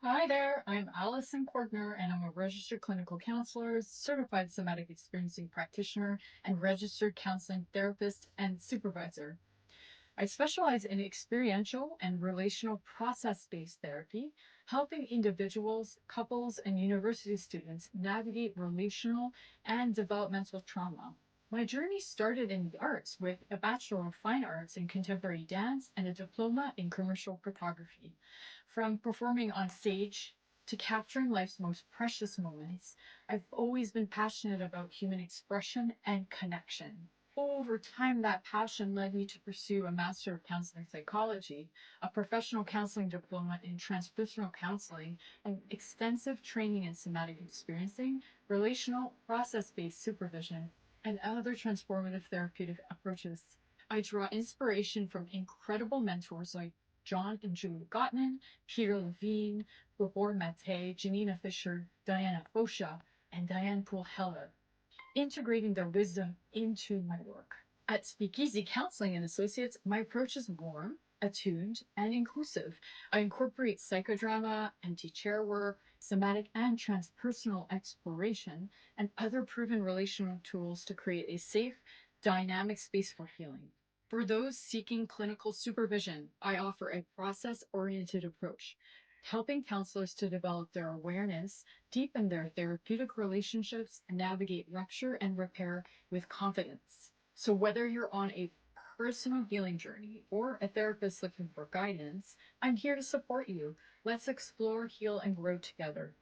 Hi there, I'm Allison Cordner, and I'm a registered clinical counselor, certified somatic experiencing practitioner, and registered counseling therapist and supervisor. I specialize in experiential and relational process based therapy, helping individuals, couples, and university students navigate relational and developmental trauma. My journey started in the arts with a Bachelor of Fine Arts in Contemporary Dance and a diploma in Commercial Photography. From performing on stage to capturing life's most precious moments, I've always been passionate about human expression and connection. Over time, that passion led me to pursue a Master of Counseling Psychology, a professional counseling diploma in transpersonal counseling, and extensive training in somatic experiencing, relational, process based supervision, and other transformative therapeutic approaches. I draw inspiration from incredible mentors like John and Julie Gottman, Peter Levine, Gabor Mate, Janina Fisher, Diana Fosha, and Diane Poole Heller, integrating their wisdom into my work. At Speakeasy Counseling and Associates, my approach is warm, attuned, and inclusive. I incorporate psychodrama, anti-chair work, somatic and transpersonal exploration, and other proven relational tools to create a safe, dynamic space for healing. For those seeking clinical supervision, I offer a process oriented approach, helping counselors to develop their awareness, deepen their therapeutic relationships, and navigate rupture and repair with confidence. So, whether you're on a personal healing journey or a therapist looking for guidance, I'm here to support you. Let's explore, heal, and grow together.